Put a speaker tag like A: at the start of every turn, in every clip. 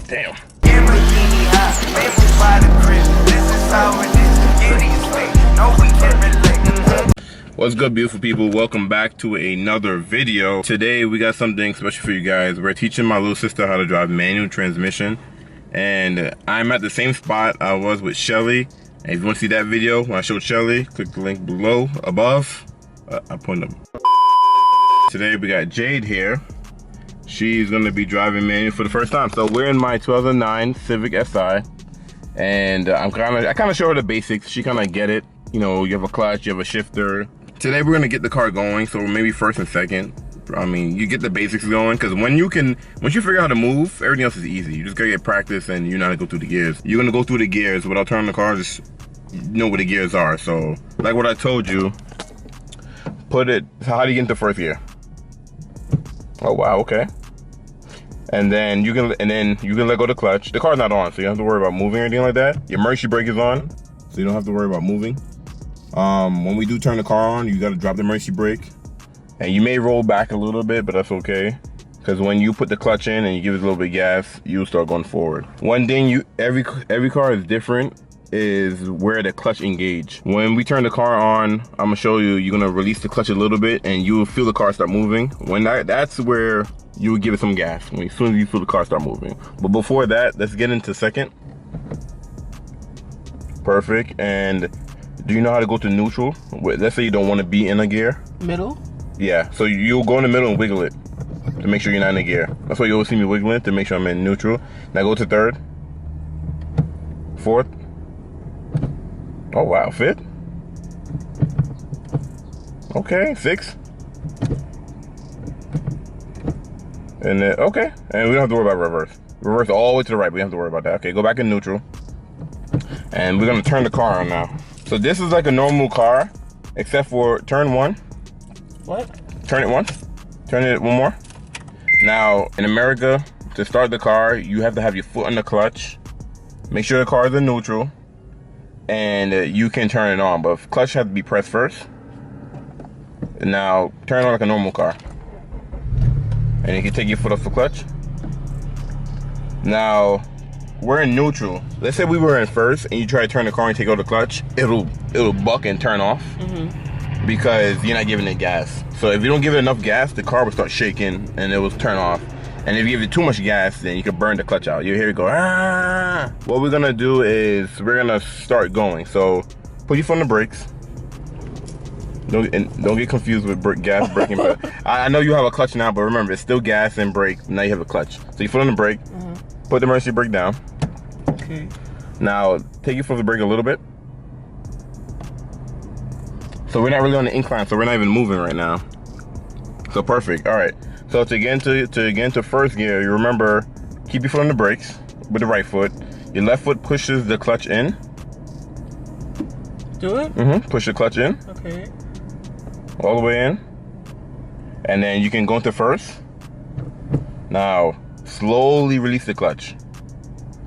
A: Damn. What's good, beautiful people? Welcome back to another video. Today we got something special for you guys. We're teaching my little sister how to drive manual transmission, and I'm at the same spot I was with Shelly. And if you want to see that video when I showed Shelly, click the link below above. I put them. Today we got Jade here. She's gonna be driving manual for the first time. So we're in my 2009 Civic Si, and I kind of show her the basics. She kind of get it. You know, you have a clutch, you have a shifter. Today we're gonna get the car going, so maybe first and second. I mean, you get the basics going, because once you figure out how to move, everything else is easy. You just gotta get practice and you know how to go through the gears. You're gonna go through the gears without turning the car, just know where the gears are. So, like what I told you, how do you get into first gear? Oh wow, okay. And then you can let go of the clutch. The car's not on, so you don't have to worry about moving or anything like that. Your emergency brake is on, so you don't have to worry about moving. When we do turn the car on, you gotta drop the emergency brake. And you may roll back a little bit, but that's okay. Because when you put the clutch in and you give it a little bit of gas, you'll start going forward. One thing, every car is different, is where the clutch engage. When we turn the car on, I'm gonna show you, you're gonna release the clutch a little bit and you will feel the car start moving. When that's where you will give it some gas, as soon as you feel the car start moving. But before that, let's get into second. Perfect. And do you know how to go to neutral? Let's say you don't want to be in a gear.
B: Middle?
A: Yeah, so you'll go in the middle and wiggle it to make sure you're not in a gear. That's why you always see me wiggling, to make sure I'm in neutral. Now go to third, fourth. Oh wow, fifth. Okay, sixth. And then, okay, and we don't have to worry about reverse. Reverse all the way to the right, we don't have to worry about that. Okay, go back in neutral. And we're gonna turn the car on now. So this is like a normal car, except for turn one.
B: What?
A: Turn it once, turn it one more. Now, in America, to start the car, you have to have your foot on the clutch. Make sure the car is in neutral, and you can turn it on, but clutch has to be pressed first. Now, turn it on like a normal car. And you can take your foot off the clutch. Now, we're in neutral. Let's say we were in first and you try to turn the car and take out the clutch, it'll buck and turn off. Because you're not giving it gas. So if you don't give it enough gas, the car will start shaking and it will turn off. And if you give it too much gas, then you can burn the clutch out. You hear it go, ah! What we're gonna do is we're gonna start going. So put your foot on the brakes. Don't get confused with gas braking. But I know you have a clutch now, but remember, it's still gas and brake. Now you have a clutch. So you foot on the brake, put the emergency brake down.
B: Okay.
A: Now take your foot off the brake a little bit. So we're not really on the incline, so we're not even moving right now. So perfect. All right. So to get into first gear, you remember, keep your foot on the brakes with the right foot. Your left foot pushes the clutch in.
B: Do it?
A: Push the clutch in.
B: Okay.
A: All the way in. And then you can go into first. Now, slowly release the clutch.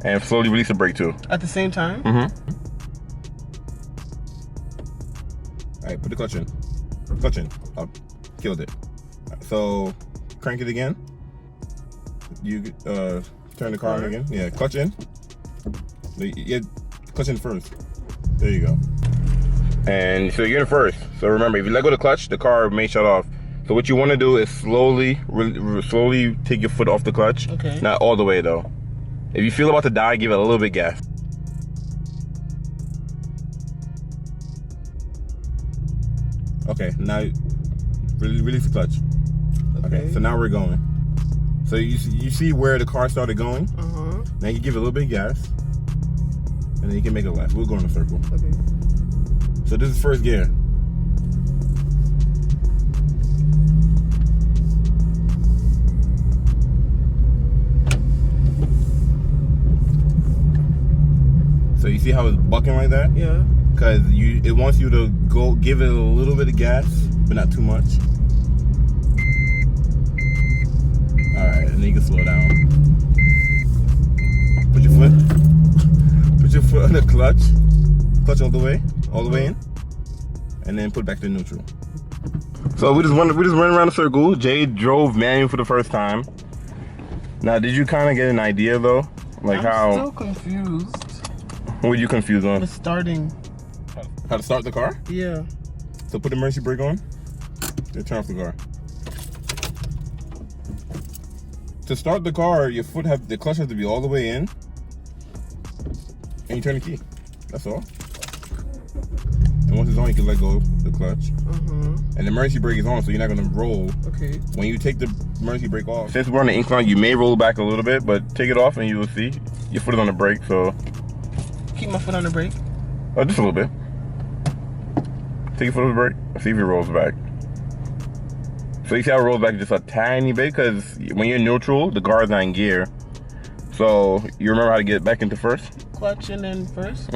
A: And slowly release the brake too.
B: At the same time?
A: All right, put the clutch in. Clutch in. Up. Killed it. So, crank it again. You turn the car on again. Yeah, clutch in. Yeah, clutch in first. There you go. And so you're in first. So remember, if you let go of the clutch, the car may shut off. So what you want to do is slowly take your foot off the clutch.
B: Okay. Not
A: all the way though. If you feel about to die, give it a little bit gas. Okay, now release the clutch. Okay, so now we're going. So you see where the car started going? Now you give it a little bit of gas, and then you can make a left. We'll go in a circle.
B: Okay.
A: So this is first gear. So you see how it's bucking like that?
B: Yeah.
A: Because it wants you to go give it a little bit of gas, but not too much. All right, and then you can slow down. Put your foot on the clutch all the way in, and then put it back to neutral. So we just went around the circle. Jade drove manual for the first time. Now, did you kind of get an idea though Like
B: I'm still confused.
A: What are you confused on?
B: The starting.
A: How to start the car?
B: Yeah.
A: So put the emergency brake on. Then turn off the car. To start the car, the clutch has to be all the way in. And you turn the key. That's all. And once it's on, you can let go of the clutch. And the emergency brake is on, so you're not gonna roll.
B: Okay.
A: When you take the emergency brake off. Since we're on the incline, you may roll back a little bit, but take it off and you will see your foot is on the brake, so.
B: Keep my foot on the brake?
A: Oh, just a little bit. Take your foot off the brake, see if it rolls back. So you see how it rolls back just a tiny bit, because when you're in neutral, the car's not in gear. So you remember how to get back into first?
B: Clutch and then first?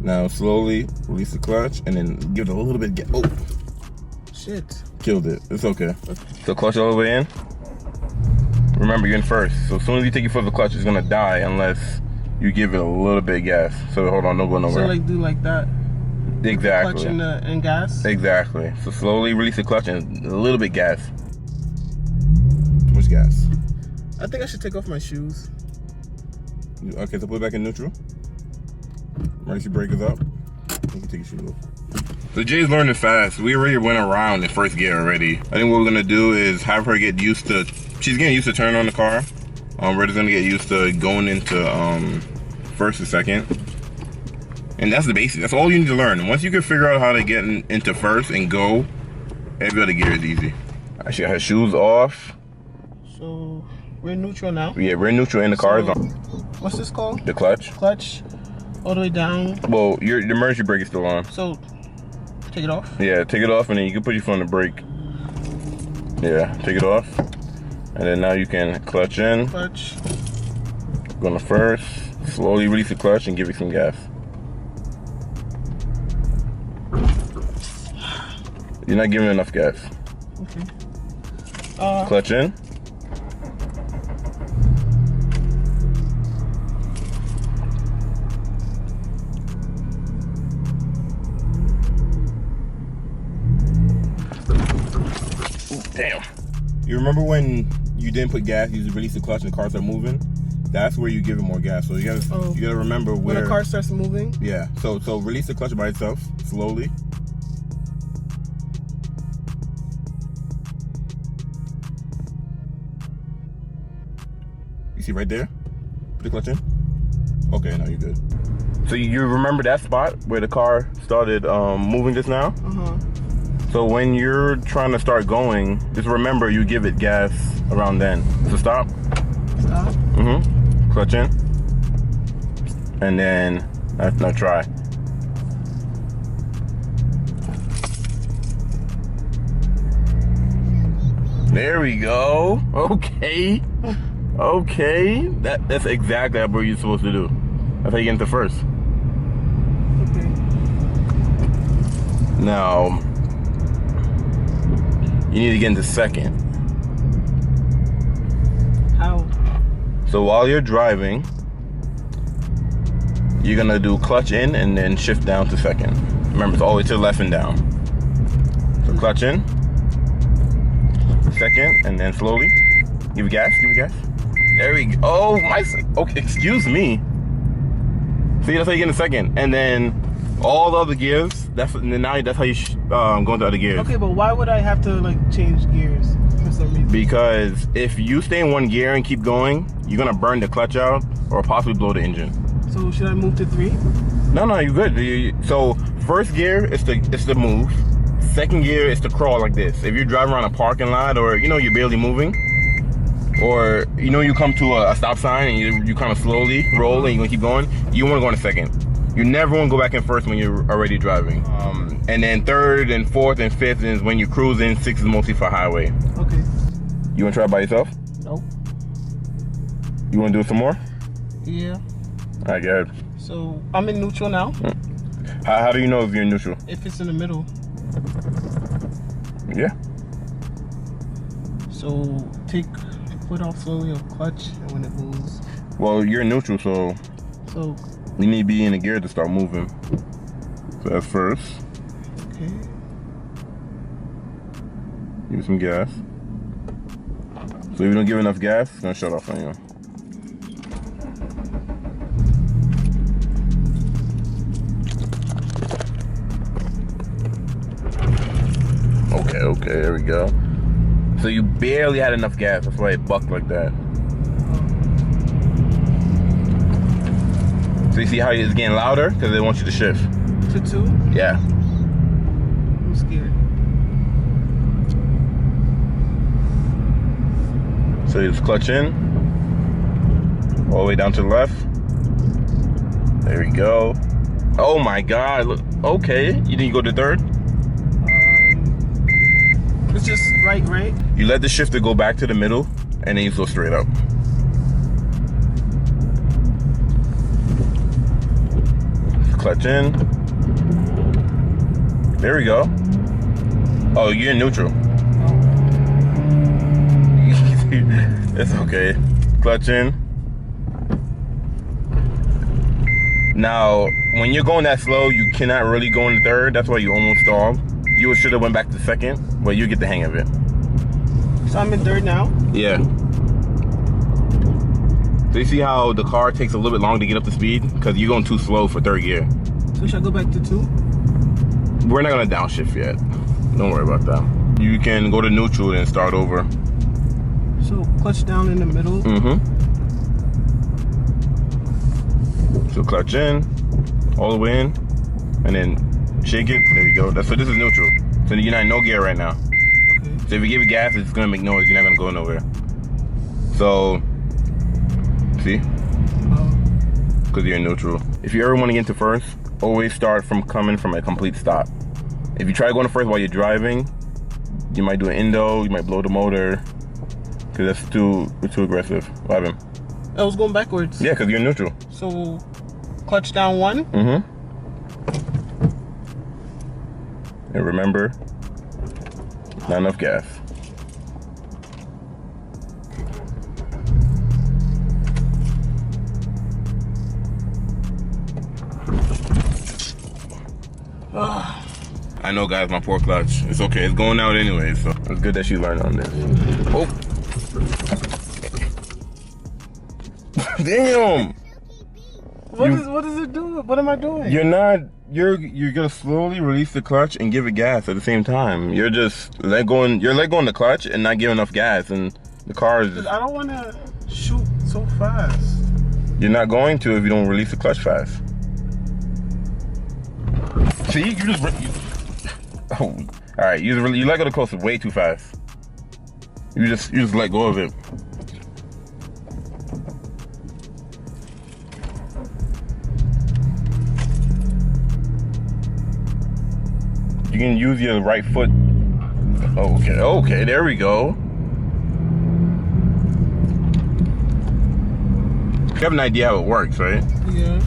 A: Now slowly release the clutch and then give it a little bit of oh.
B: Shit.
A: Killed it. It's okay. So clutch all the way in. Remember, you're in first. So as soon as you take your foot off the clutch, it's gonna die unless you give it a little bit of gas. So hold on, don't go nowhere.
B: So like do like that?
A: Exactly.
B: Clutch and gas?
A: Exactly. So slowly release the clutch and a little bit gas. Too much gas.
B: I think I should take off my shoes.
A: Okay, so put it back in neutral. Emergency brake is up. You can take your shoes off. So Jay's learning fast. We already went around in first gear already. I think what we're gonna do is have her get used to, she's getting used to turning on the car. We're just gonna get used to going into first and second. And that's the basic. That's all you need to learn. Once you can figure out how to get into first and go, every other gear is easy. She got her shoes off.
B: So we're neutral now?
A: Yeah, we're neutral and the car is on.
B: What's this called?
A: The clutch.
B: Clutch. All the way down.
A: Well, the emergency brake is still on.
B: So take it off?
A: Yeah, take it off and then you can put your foot on the brake. Yeah, take it off. And then now you can clutch in.
B: Clutch.
A: Go to first. Slowly release the clutch and give it some gas. You're not giving enough gas.
B: Okay.
A: Clutch in. Ooh, damn. You remember when you didn't put gas, you just release the clutch and the car started moving? That's where you give it more gas. So you gotta remember where
B: when the car starts moving?
A: Yeah. So release the clutch by itself, slowly. You see right there? Put the clutch in. Okay, now you're good. So you remember that spot where the car started moving just now? So when you're trying to start going, just remember you give it gas around then. So stop.
B: Stop?
A: Clutch in. And then, now try. There we go. Okay. Okay. That's exactly what you're supposed to do. That's how you get into first.
B: Okay.
A: Now, you need to get into second.
B: How?
A: So while you're driving, you're gonna do clutch in and then shift down to second. Remember, it's always to the left and down. So clutch in, second, and then slowly. Give it gas, give it gas. There we go. Oh, okay, excuse me. See, that's how you get in second. And then all the other gears, that's how you go into other gears.
B: Okay, but why would I have to like change gears for some reason?
A: Because if you stay in one gear and keep going, you're gonna burn the clutch out or possibly blow the engine.
B: So should I move to 3?
A: No, you're good. So first gear is to move. Second gear is to crawl like this. If you're driving around a parking lot or you're barely moving, or you come to a stop sign and you kind of slowly roll and you're gonna keep going, you want to go in second. You never want to go back in first when you're already driving. And then third and fourth and fifth is when you're cruising. 6 is mostly for highway.
B: Okay.
A: You want to try it by yourself?
B: No.
A: You want to do it some more?
B: Yeah.
A: All right, go ahead.
B: So I'm in neutral now.
A: How do you know if you're in neutral?
B: If it's in the middle.
A: Yeah.
B: So take foot off slowly of clutch, and when it moves.
A: Well, you're in neutral, so you need to be in the gear to start moving. So that's first.
B: Okay.
A: Give it some gas. So if you don't give enough gas, it's gonna shut off on you. Okay, there we go. So you barely had enough gas. That's why it bucked like that. So you see how it's getting louder? Because they want you to shift.
B: To 2?
A: Yeah.
B: I'm scared.
A: So you just clutch in. All the way down to the left. There we go. Oh my God, look, okay. You didn't go to third?
B: It's just right?
A: You let the shifter go back to the middle, and then you go straight up. Clutch in. There we go. Oh, you're in neutral. It's okay. Clutch in. Now, when you're going that slow, you cannot really go in third. That's why you almost stalled. You should have went back to second, but you get the hang of it.
B: So I'm in third now?
A: Yeah. So you see how the car takes a little bit long to get up to speed? Because you're going too slow for third gear.
B: So should I go back to 2?
A: We're not going to downshift yet. Don't worry about that. You can go to neutral and start over.
B: So clutch down in the middle?
A: Mm-hmm. So clutch in, all the way in, and then shake it. There you go. So this is neutral. So you're not in no gear right now.
B: Okay.
A: So if you give it gas, it's gonna make noise. You're not gonna go nowhere. So, see? Because you're in neutral. If you ever want to get into first, always start from coming from a complete stop. If you try going to first while you're driving, you might do an endo, you might blow the motor, because that's too aggressive. What happened?
B: I was going backwards.
A: Yeah, because you're in neutral.
B: So clutch down 1?
A: Mm-hmm. And remember, not enough gas. I know, guys, my poor clutch. It's okay, it's going out anyway, so it's good that she learned on this. Oh. Damn!
B: What is it doing? What am I doing?
A: You're gonna slowly release the clutch and give it gas at the same time. You're just let go the clutch and not give enough gas, and the car is just,
B: I don't want to shoot so fast.
A: You're not going to if you don't release the clutch fast. See, you just oh, all right. You let go of the clutch way too fast. You just let go of it. You can use your right foot. Okay, there we go. You have an idea how it works, right?
B: Yeah.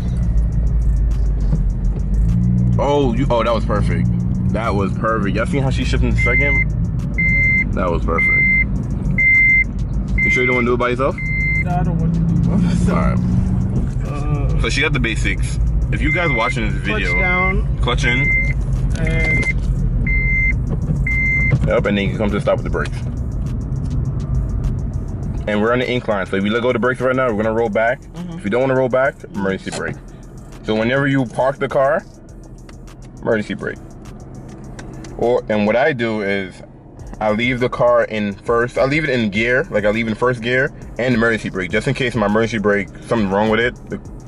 A: Oh, that was perfect. That was perfect. Y'all seen how she shifted in the second? That was perfect. You sure you don't want to do it by yourself?
B: No, I don't want to do it by myself.
A: Alright. So she got the basics. If you guys watching this video,
B: clutch down,
A: clutch in,
B: and
A: yep, and then you can come to the stop with the brakes. And we're on the incline, so if you let go of the brakes right now, we're gonna roll back. If you don't want to roll back, emergency brake. So whenever you park the car, emergency brake. And what I do is I leave the car in first. I leave it in gear, like I leave in first gear and emergency brake, just in case my emergency brake, something's wrong with it.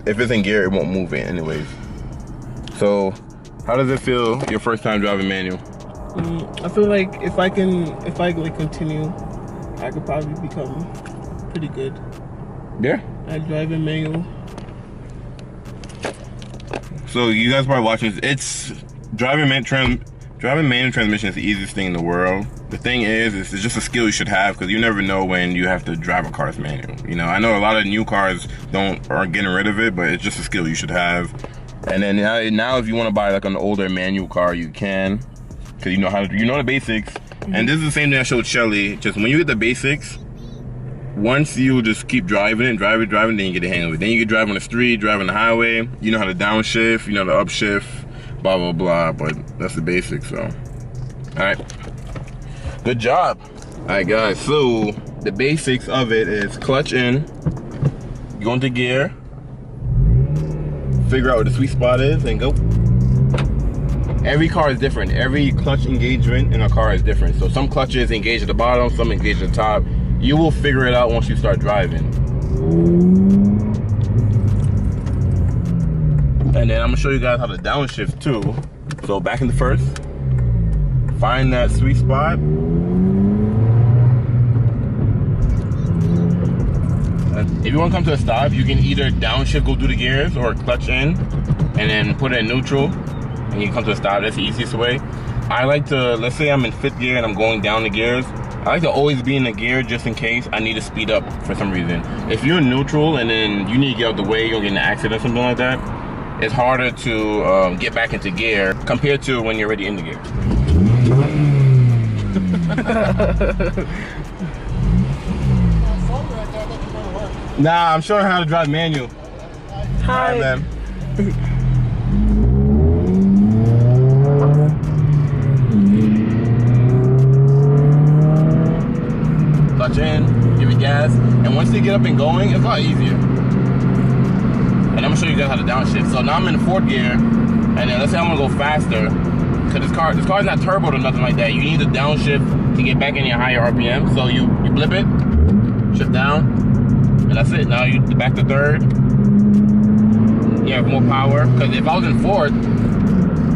A: If it's in gear, it won't move in anyways. So how does it feel your first time driving manual?
B: I feel like if I continue, I could probably become pretty good.
A: Yeah.
B: At driving manual.
A: So you guys probably watching this. It's driving manual transmission is the easiest thing in the world. The thing is, it's just a skill you should have, because you never know when you have to drive a car's manual. You know, I know a lot of new cars aren't getting rid of it, but it's just a skill you should have. And then now if you want to buy like an older manual car, you can, because you know the basics. And this is the same thing I showed Shelly. Just when you get the basics, once you just keep driving it, then you get the hang of it. Then you can drive on the street, drive on the highway. You know how to downshift, you know how to upshift, blah, blah, blah. But that's the basics, so. All right, good job. All right, guys, so the basics of it is clutch in, go into gear, figure out where the sweet spot is, and go. every car is different. Every clutch engagement in a car is different. So some clutches engage at the bottom, some engage at the top. You will figure it out once you start driving. And then I'm gonna show you guys how to downshift too. So back in the first, find that sweet spot. If you want to come to a stop, you can either downshift, go through the gears, or clutch in and then put it in neutral and you come to a stop. That's the easiest way. I like to, let's say I'm in 5th gear and I'm going down the gears, I like to always be in the gear just in case I need to speed up for some reason. If you're in neutral and then you need to get out the way, you'll get in an accident or something like that, it's harder to get back into gear compared to when you're already in the gear. Nah, I'm showing how to drive manual.
B: Hi.
A: Man. Clutch in, give it gas, and once they get up and going, it's a lot easier. And I'm gonna show you guys how to downshift. So now I'm in 4th gear, and then let's say I'm gonna go faster, because this car is not turboed or nothing like that. You need to downshift to get back in your higher RPM. So you blip it, shift down, and that's it. Now you back to 3rd. You have more power. Because if I was in 4th,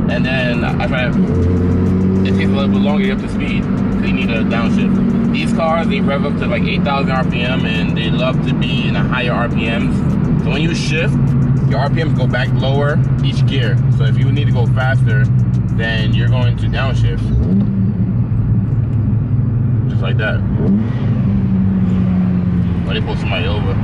A: and then it takes a little bit longer to get up to speed. So you need a downshift. These cars, they rev up to like 8,000 RPM, and they love to be in a higher RPMs. So when you shift, your RPMs go back lower each gear. So if you need to go faster, then you're going to downshift. Just like that. Or they pull somebody over.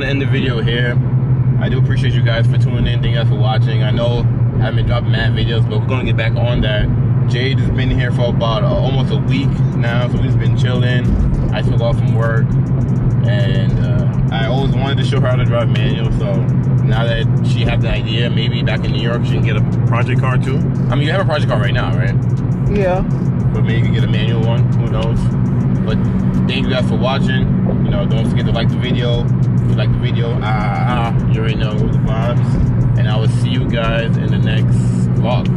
A: End the video here. I do appreciate you guys for tuning in. Thank you guys for watching. I know I haven't been dropping mad videos, but we're gonna get back on that. Jade has been here for about almost a week now, so we've just been chilling. I took off from work, and I always wanted to show her how to drive manual. So now that she had the idea, maybe back in New York she can get a project car too. I mean, you have a project car right now, right?
B: Yeah.
A: But maybe you can get a manual one. Who knows? But thank you guys for watching. You know, don't forget to like the video. If you like the video, you already know the vibes. And I will see you guys in the next vlog.